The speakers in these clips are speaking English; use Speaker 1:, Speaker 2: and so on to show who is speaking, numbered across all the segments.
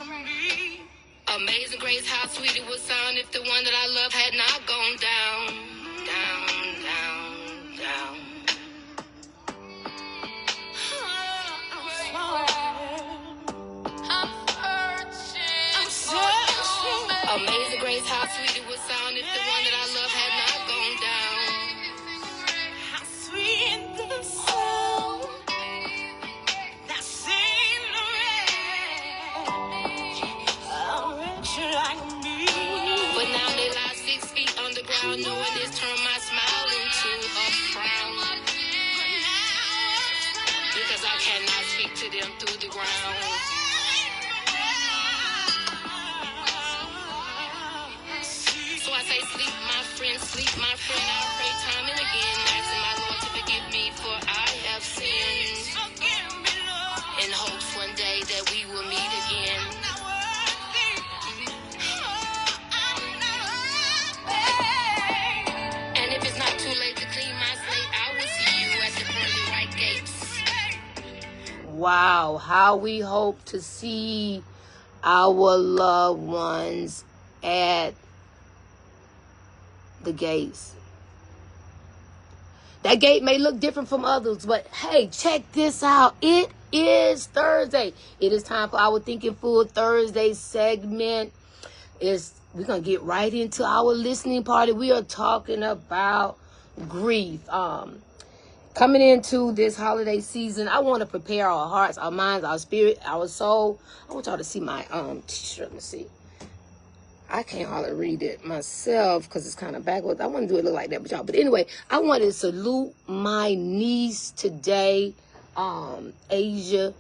Speaker 1: Amazing grace, how sweet it would sound if the one that I love had not gone down, down, down, down. Amazing grace, how sweet it would sound if the one that I love had not gone down. How sweet the sound that saved a wretch like me. But now they lie 6 feet underground, knowing this turned my smile into a frown. Because I cannot speak to them through the ground. Sleep, my friend, I pray time and again, asking my Lord to forgive me, for I have sinned. In hopes one day that we will meet again. And if it's not too late to clean my slate, I will see you at the pearly white gates. Wow, how we hope to see our loved ones at the gates. That gate may look different from others, but hey, check this out. It is Thursday. It is time for our Thinking Full Thursday segment. We're going to get right into our listening party. We are talking about grief. Coming into this holiday season, I want to prepare our hearts, our minds, our spirit, our soul. I want y'all to see my t-shirt. Let me see. I can't hardly read it myself because it's kind of backwards. I want to do it look like that, but y'all. But anyway, I want to salute my niece today, Asia.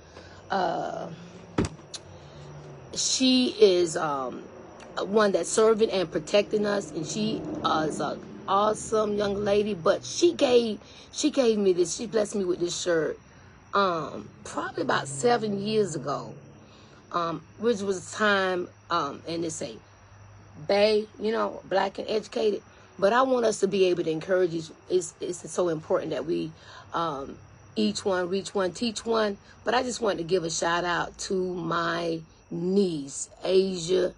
Speaker 1: She is one that's serving and protecting us, and she is an awesome young lady. But she gave me this. She blessed me with this shirt, probably about 7 years ago, which was a time, and they say, Bay, black and educated. But I want us to be able to encourage each. It's so important that we each one reach one, teach one. But I just wanted to give a shout out to my niece, Asia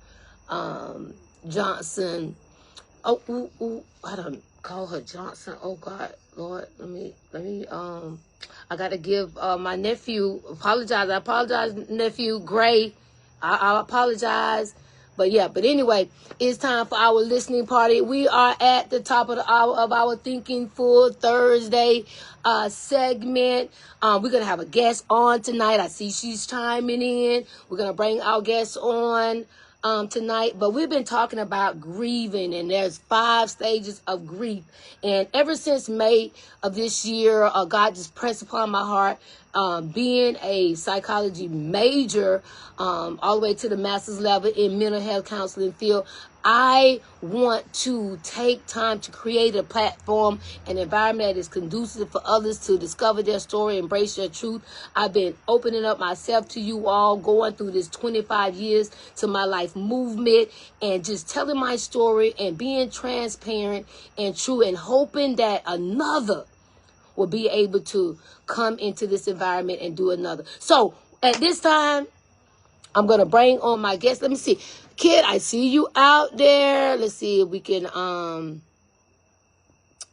Speaker 1: Johnson. I don't call her Johnson. Oh God, Lord, let me. I gotta give my nephew. I apologize, nephew Gray. I apologize. But anyway, it's time for our listening party. We are at the top of the hour of our Thinking Full Thursday segment. We're going to have a guest on tonight. I see she's chiming in. We're going to bring our guests on tonight. But we've been talking about grieving, and there's 5 stages of grief. And ever since May of this year, God just pressed upon my heart, being a psychology major, all the way to the master's level in mental health counseling field, I want to take time to create a platform, an environment that is conducive for others to discover their story, embrace their truth. I've been opening up myself to you all, going through this 25 years to my life movement, and just telling my story and being transparent and true, and hoping that another will be able to come into this environment and do another. So at this time, I'm going to bring on my guest. Let me see. Kid, I see you out there. Let's see if we can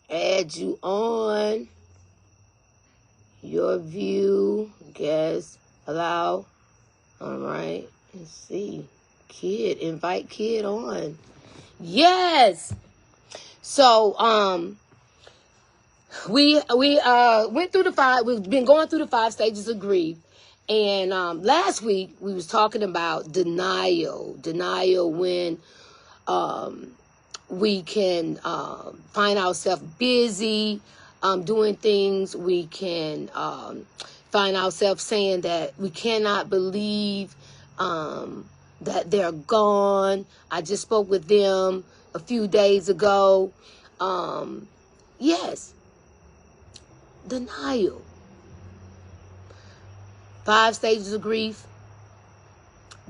Speaker 1: add you on. Your view. Guest. Allow. All right. Let's see. Kid. Invite Kid on. Yes. So, we went through the 5. We've been going through the 5 stages of grief. And last week, we was talking about denial. Denial when we can find ourselves busy doing things. We can find ourselves saying that we cannot believe that they're gone. I just spoke with them a few days ago. Yes. Denial. 5 stages of grief,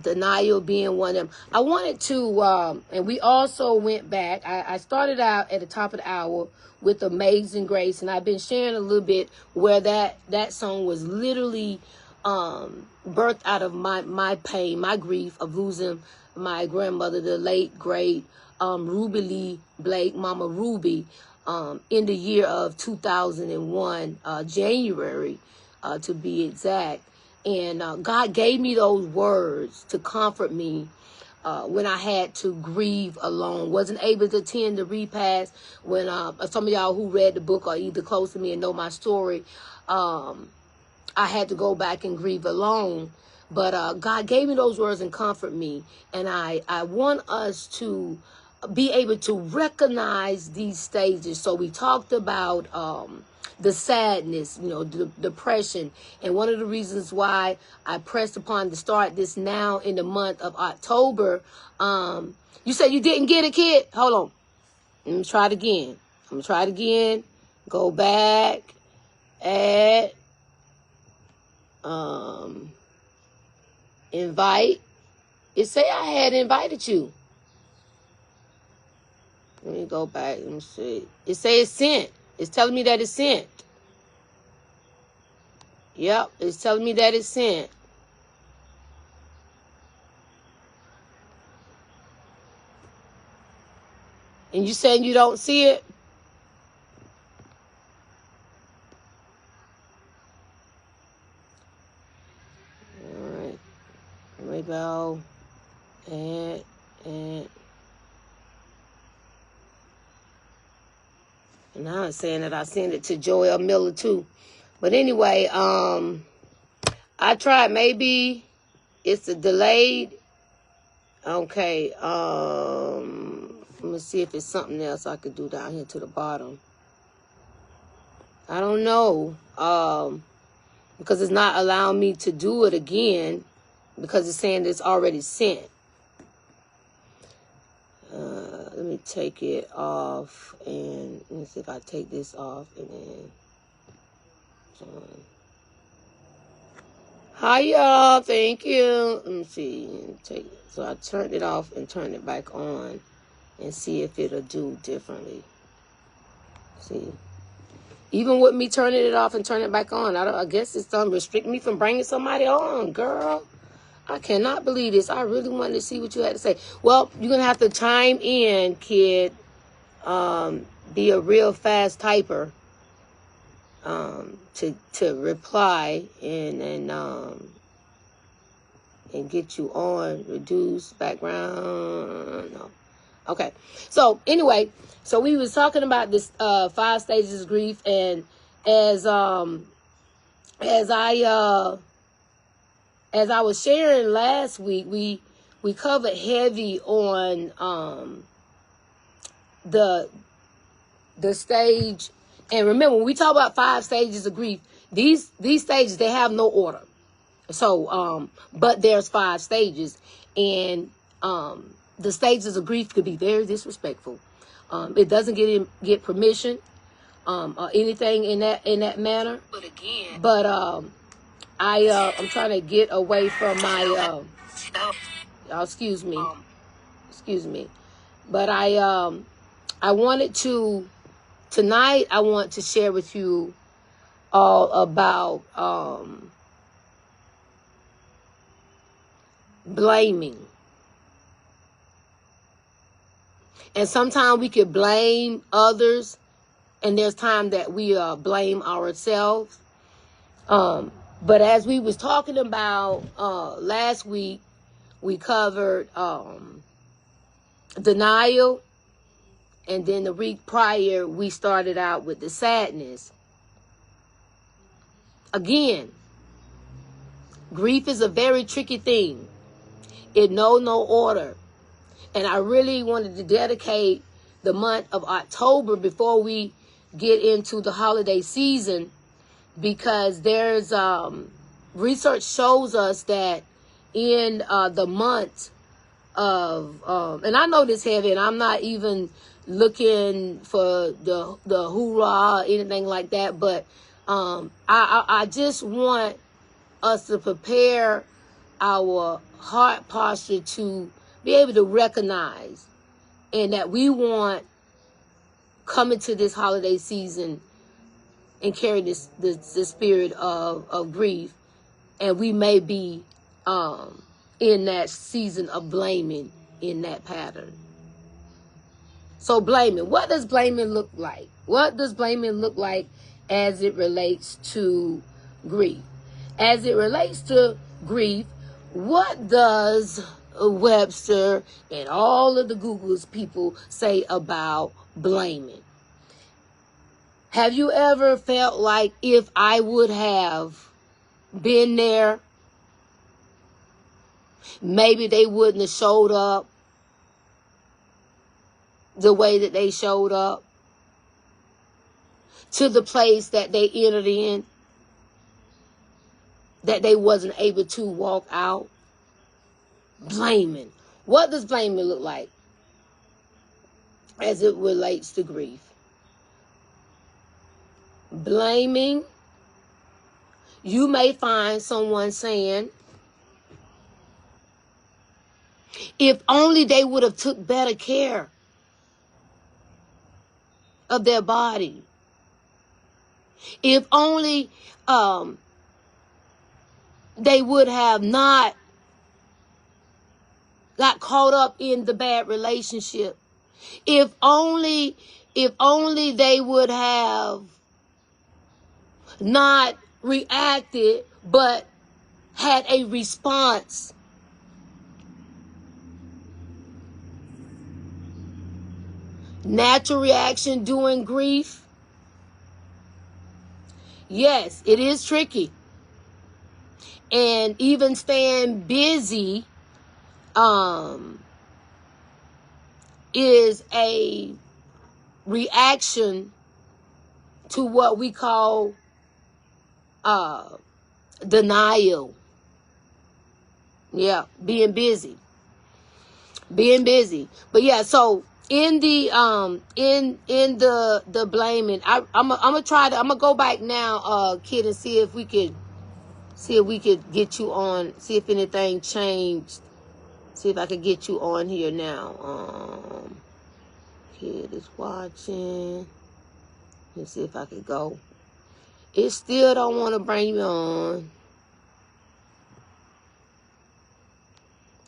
Speaker 1: denial being one of them. I wanted to, and we also went back. I started out at the top of the hour with Amazing Grace, and I've been sharing a little bit where that song was literally birthed out of my pain, my grief of losing my grandmother, the late great Ruby Lee Blake, Mama Ruby, in the year of 2001, January, to be exact. And God gave me those words to comfort me when I had to grieve alone. Wasn't able to attend the repast. When some of y'all who read the book are either close to me and know my story, I had to go back and grieve alone. But God gave me those words and comfort me. And I want us to be able to recognize these stages. So we talked about the sadness, the depression. And one of the reasons why I pressed upon to start this now in the month of October, you said you didn't get it, kid? Hold on. Let me try it again. I'm going to try it again. Go back. Add. Invite. It say I had invited you. Let me go back. Let me see. It say it's sent. It's telling me that it's sent. Yep, it's telling me that it's sent. And you saying you don't see it? All right. Let me go. And now I'm saying that I sent it to Joel Miller too. But anyway, I tried. Maybe it's a delayed. Okay. Let me see if it's something else I could do down here to the bottom. I don't know. Because it's not allowing me to do it again because it's saying it's already sent. Let me take it off and let me see if I take this off and then. Hi y'all, thank you. Let me see. So I turned it off and turned it back on and see if it'll do differently. See. Even with me turning it off and turning it back on, I guess it's done restrict me from bringing somebody on, girl. I cannot believe this. I really wanted to see what you had to say. Well, you're going to have to chime in, kid. Be a real fast typer to reply and get you on. Reduce background. No. Okay. So anyway, so we was talking about this 5 stages of grief, and as I was sharing last week, we covered heavy on the stage. And remember, when we talk about 5 stages of grief, these stages, they have no order. So but there's 5 stages, and the stages of grief could be very disrespectful. It doesn't get permission or anything in that manner. But I'm trying to get away from my y'all excuse me. But I wanted to tonight. I want to share with you all about blaming. And sometimes we could blame others, and there's time that we blame ourselves. But as we was talking about last week, we covered denial, and then the week prior we started out with the sadness. Again, grief is a very tricky thing. It knows no order. And I really wanted to dedicate the month of October before we get into the holiday season, because there's research shows us that in the month of and I know this heavy, and I'm not even looking for the hoorah or anything like that, but I just want us to prepare our heart posture to be able to recognize, and that we want coming to this holiday season and carry the spirit of grief And we may be in that season of blaming, in that pattern. So blaming. What does blaming look like? What does blaming look like as it relates to grief? As it relates to grief, what does Webster and all of the Google's people say about blaming? Have you ever felt like, if I would have been there, maybe they wouldn't have showed up the way that they showed up to the place that they entered in, that they wasn't able to walk out? Blaming. What does blaming look like as it relates to grief? Blaming, you may find someone saying, if only they would have took better care of their body. If only they would have not got caught up in the bad relationship. If only they would have not reacted, but had a response. Natural reaction during grief. Yes, it is tricky. And even staying busy is a reaction to what we call denial. Yeah, being busy. But yeah, so in the the blaming, I'm gonna go back now, kid, and see if we could get you on, see if anything changed. See if I could get you on here now. Kid is watching. Let's see if I could go. It still don't want to bring you on.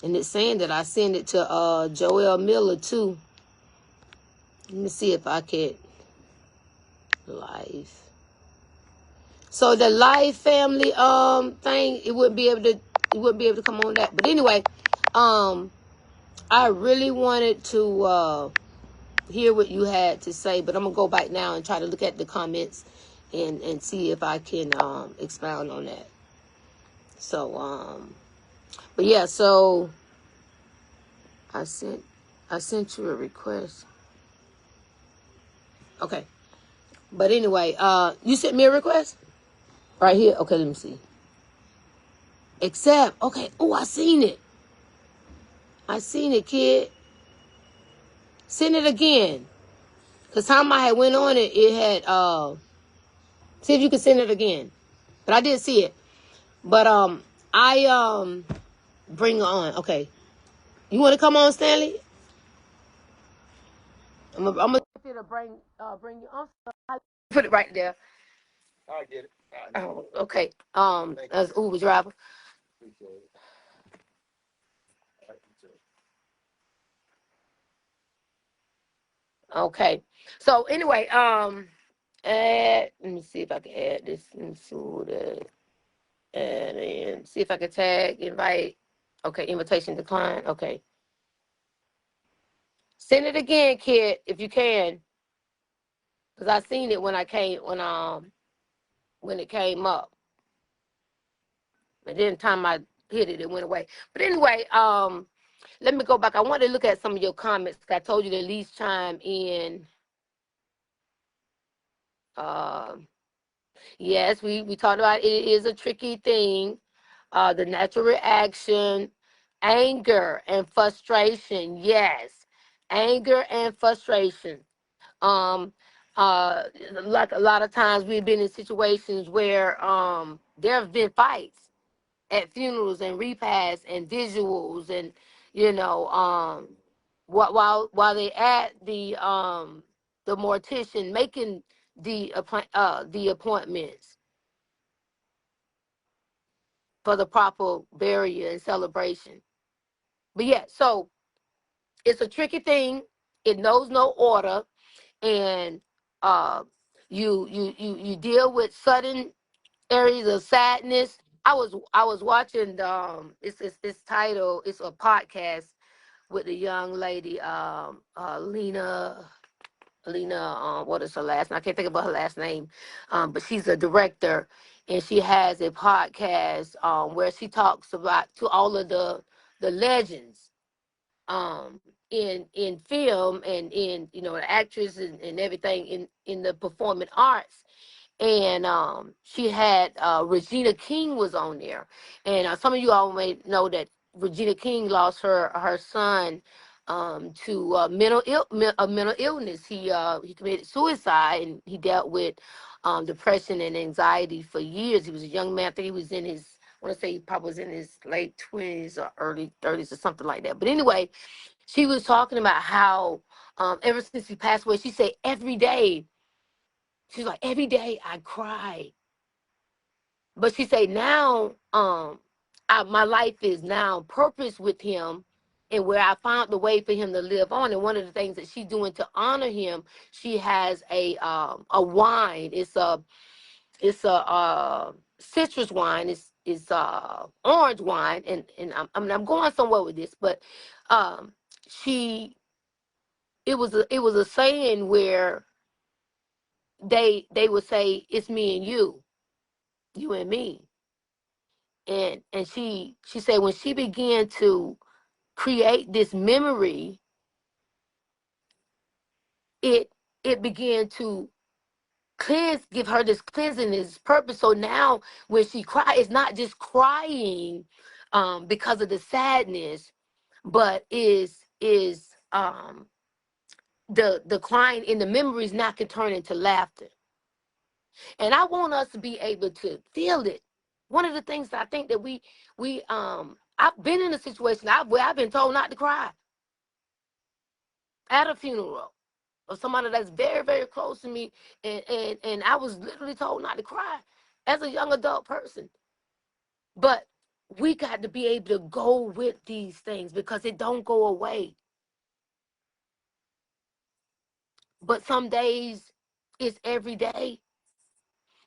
Speaker 1: And it's saying that I send it to Joel Miller too. Let me see if I could. Life. So the life family thing, it wouldn't be able to come on that. But anyway, I really wanted to hear what you had to say, but I'm gonna go back now and try to look at the comments and see if I can expound on that. So but yeah, so I sent you a request. Okay. But anyway, you sent me a request? Right here. Okay, let me see. Accept. Okay. Oh, I seen it. Kid. Send it again. Cause time I had went on it, it had see if you can send it again. But I did see it. But I bring her on. Okay. You want to come on, Stanley? I'm gonna bring you on. I'll put it right there. I get it. Oh, okay. As Uber driver. Okay. So anyway, let me see if I can add this into the, and then see if I can tag, invite. Okay, invitation declined. Okay. Send it again, kid, if you can. Because I seen it when it came up. And then time I hit it, it went away. But anyway, let me go back. I want to look at some of your comments. I told you to at least chime in. Yes, we talked about it is a tricky thing. The natural reaction, anger and frustration. Yes, anger and frustration. Like a lot of times we've been in situations where there have been fights at funerals and repasts and visuals, and while they at the mortician making the appointments. for the proper burial and celebration. But yeah, so it's a tricky thing. It knows no order, and uh, you deal with sudden areas of sadness. I was watching it's titled, it's a podcast with the young lady Lena, what is her last name? I can't think about her last name, but she's a director, and she has a podcast where she talks about to all of the legends in film and in the actress and everything in the performing arts. And she had Regina King was on there, and some of you all may know that Regina King lost her son to mental illness. He committed suicide, and he dealt with depression and anxiety for years. He was a young man. I think he was in his, I want to say he probably was in his late 20s or early 30s or something like that. But anyway, she was talking about how ever since he passed away, she said every day, she's like, every day I cry. But she said now, my life is now purpose with him, and where I found the way for him to live on. And one of the things that she's doing to honor him, she has a wine. It's a citrus wine. It's orange wine, and I'm going somewhere with this, but she it was a saying where they would say it's me and you and me. And she said when she began to create this memory, it it began to give her this cleansing, this purpose. So now when she cries, it's not just crying because of the sadness, but is the crying in the memories now can turn into laughter. And I want us to be able to feel it. One of the things that I think that we I've been in a situation where I've been told not to cry at a funeral of somebody that's very, very close to me, and I was literally told not to cry as a young adult person. But we got to be able to go with these things because it don't go away. But some days it's every day.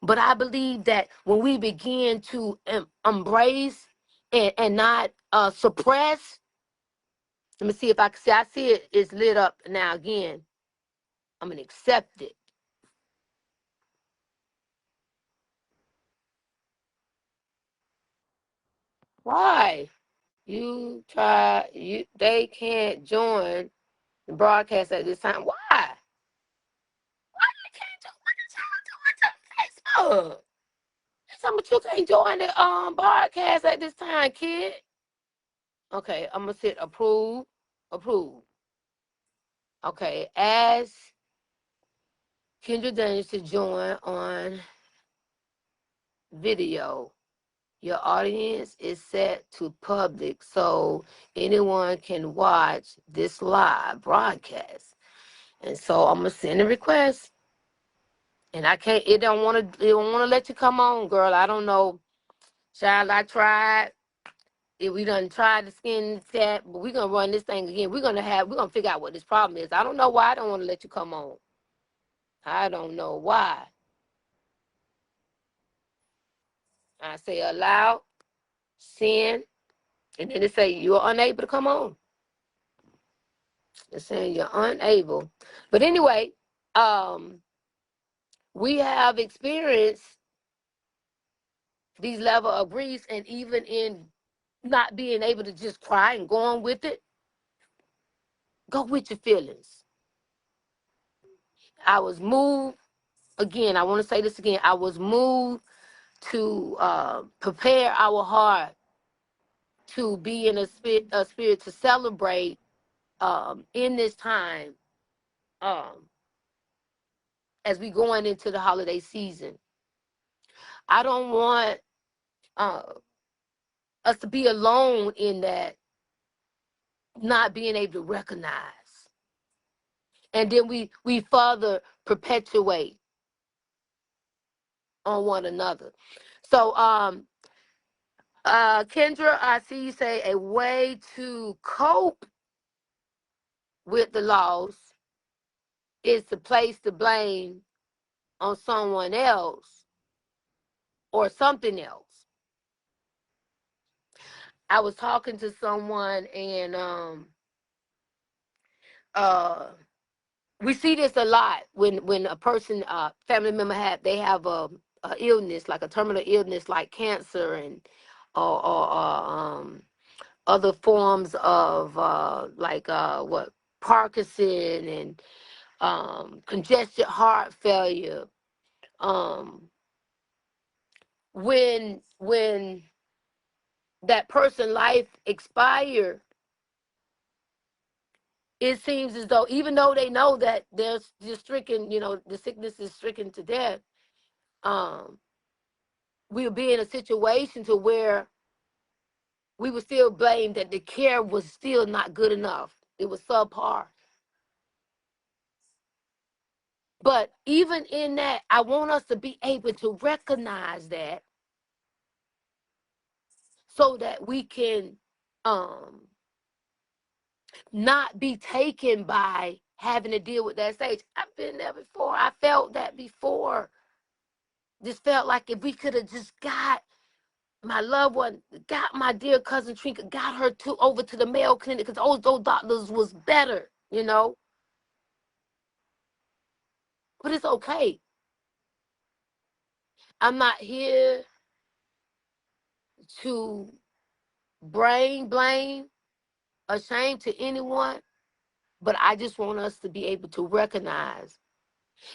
Speaker 1: But I believe that when we begin to embrace and not suppress, let me see if I can see. I see it is lit up now again. I'm going to accept it. Why? They can't join the broadcast at this time. Why? Why they can't join? What is y'all doing to Facebook? Some of you can't join the broadcast at this time, kid. Okay, I'm gonna hit approve. Approve. Okay, ask Kendra Daniels to join on video. Your audience is set to public, so anyone can watch this live broadcast. And so I'm gonna send a request. And I can't. It don't wanna let you come on, girl. I don't know, child. I tried. If we done tried the skin tap, but we're gonna run this thing again. We're gonna figure out what this problem is. I don't know why I don't want to let you come on. I don't know why. I say allow, send, and then it say you're unable to come on. It's saying you're unable. But anyway, we have experienced these level of griefs, and even in not being able to just cry and go on with it, go with your feelings. I was moved, again, I want to say this again, I was moved to prepare our heart to be in a spirit to celebrate in this time um, as we going into the holiday season. I don't want uh, us to be alone in that, not being able to recognize. And then we further perpetuate on one another. So Kendra, I see you say a way to cope with the loss is to place the blame on someone else or something else. I was talking to someone, and we see this a lot when a person, family member, have a illness, like a terminal illness like cancer, and or other forms of what, Parkinson, and congested heart failure. When that person life expire, it seems as though, even though they know that they're just stricken, the sickness is stricken to death, um, we'll be in a situation to where we would still blame that the care was still not good enough. It was subpar. But even in that, I want us to be able to recognize that, so that we can um, not be taken by having to deal with that stage. I've been there before. I felt that before. Just felt like if we could have just got my loved one, got my dear cousin Trinka, got her over to the Mayo Clinic, because those doctors was better, But it's okay. I'm not here to blame, ashamed to anyone, but I just want us to be able to recognize.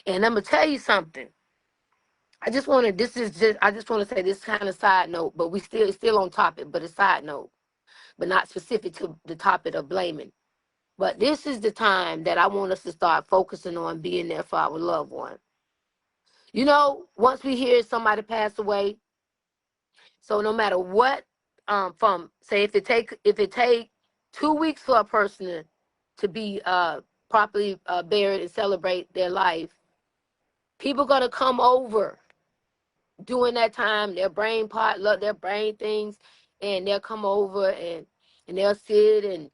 Speaker 1: And I'm gonna tell you something. I just want to say this kind of side note, but we still on topic, but a side note, but not specific to the topic of blaming. But this is the time that I want us to start focusing on being there for our loved one. Once we hear somebody pass away, so no matter what, from say if it take 2 weeks for a person to be properly buried and celebrate their life, people gonna come over during that time, their brain their brain things, and they'll come over, and they'll sit, and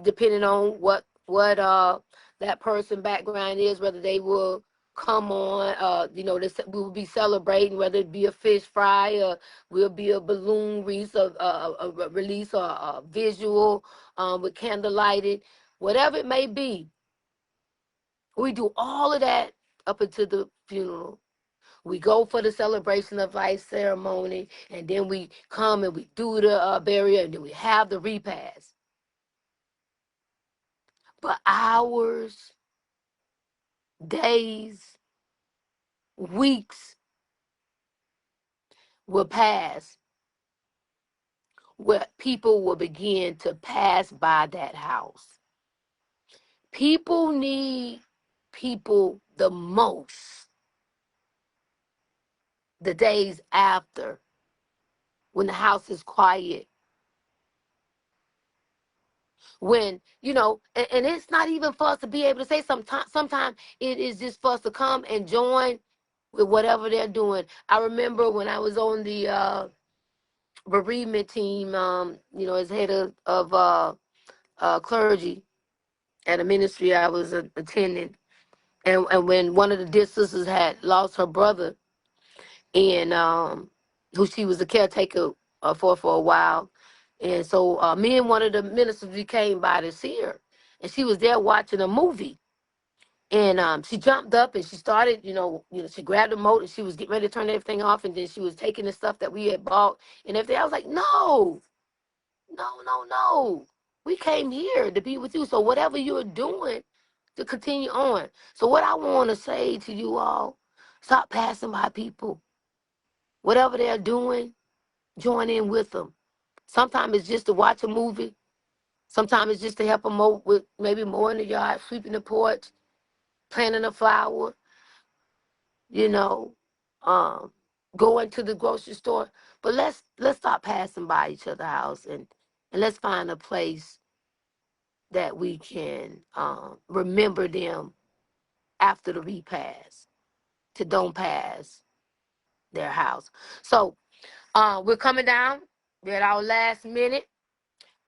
Speaker 1: depending on what that person background is, whether they will come on, we will be celebrating, whether it be a fish fry, or will be a balloon release, a release, or a visual with candle lighted, whatever it may be. We do all of that up until the funeral. We go for the celebration of life ceremony, and then we come and we do the burial, and then we have the repast. But hours, days, weeks will pass where people will begin to pass by that house. People need people the most the days after, when the house is quiet, when and it's not even for us to be able to say, sometimes it is just for us to come and join with whatever they're doing. I remember when I was on the bereavement team, as head of clergy at a ministry I was attending, and when one of the dear sisters had lost her brother, and who she was a caretaker for a while. And so me and one of the ministers, we came by to see her, and she was there watching a movie. And she jumped up and she started, she grabbed the remote and she was getting ready to turn everything off, and then she was taking the stuff that we had bought and everything. I was like, no, no, no, no. We came here to be with you. So whatever you're doing, to continue on. So what I want to say to you all, stop passing by people. Whatever they're doing, join in with them. Sometimes it's just to watch a movie. Sometimes it's just to help them with maybe mowing the yard, sweeping the porch, planting a flower, you know, um, going to the grocery store. But let's stop passing by each other's house, and let's find a place that we can remember them after the repast, to don't pass their house. So We're coming down. We're at our last minute.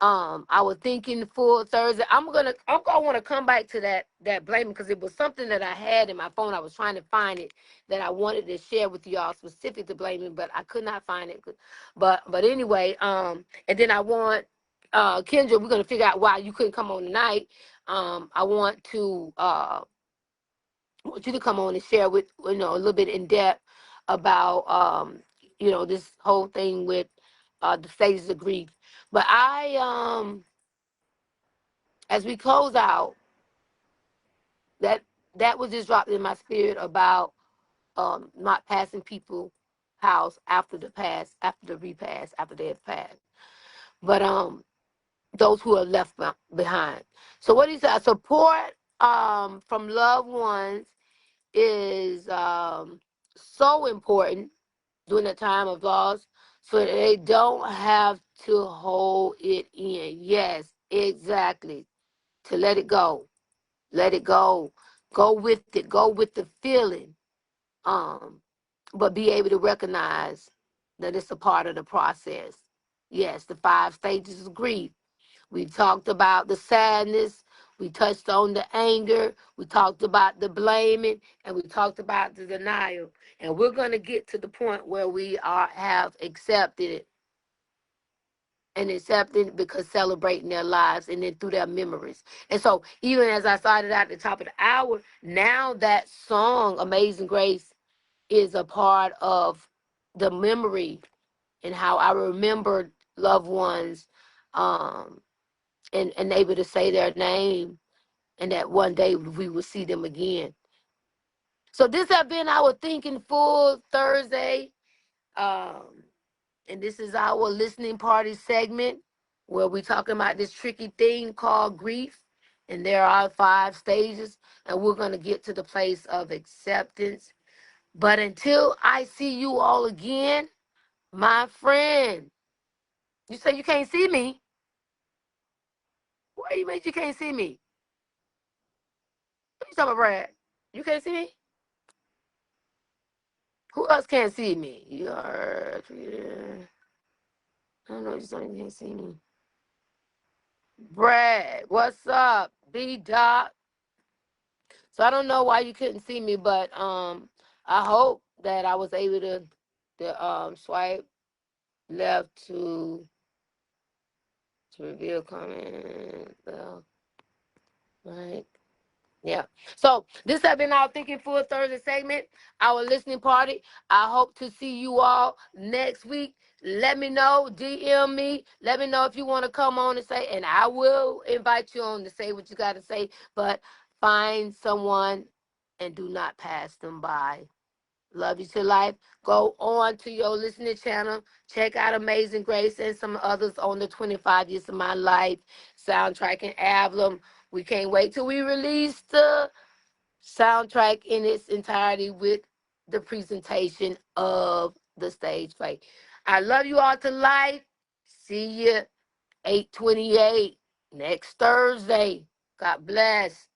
Speaker 1: I was thinking for Thursday. I'm gonna want to come back to that blaming, because it was something that I had in my phone. I was trying to find it that I wanted to share with y'all specific to blaming, but I could not find it. But anyway, and then I want Kendra. We're gonna figure out why you couldn't come on tonight. I want you to come on and share with a little bit in depth about this whole thing with the stages of grief. But as we close out, that was just dropped in my spirit about not passing people house after the repast, after they have passed. But those who are left behind. So what he said, support from loved ones is so important during the time of loss, so that they don't have to hold it in. Yes, exactly. To let it go. Let it go. Go with it. Go with the feeling. But be able to recognize that it's a part of the process. Yes, the 5 stages of grief. We talked about the sadness. We touched on the anger. We talked about the blaming, and we talked about the denial. And we're going to get to the point where we have accepted it, and accepting because celebrating their lives and then through their memories. And so even as I started at the top of the hour, now that song, Amazing Grace, is a part of the memory and how I remember loved ones, and able to say their name, and that one day we will see them again. So this has been our Thinking Full Thursday. And this is our listening party segment where we're talking about this tricky thing called grief. And there are 5 stages, and we're going to get to the place of acceptance. But until I see you all again, my friend, you say you can't see me. Why you mean you can't see me? What you talking about, Brad? You can't see me? Who else can't see me? You are. I don't know. You saying you can't see me. Brad, what's up? B Dot. So I don't know why you couldn't see me, but I hope that I was able to swipe left to reveal comment. Right. Yeah. So this has been our Thinking Full Thursday segment, our listening party. I hope to see you all next week. Let me know, DM me. Let me know if you want to come on and say, and I will invite you on to say what you got to say. But find someone and do not pass them by. Love you to life. Go on to your listening channel. Check out Amazing Grace and some others on the 25 Years of My Life soundtrack and album. We can't wait till we release the soundtrack in its entirety with the presentation of the stage play. I love you all to life. See you 8/28 next Thursday. God bless.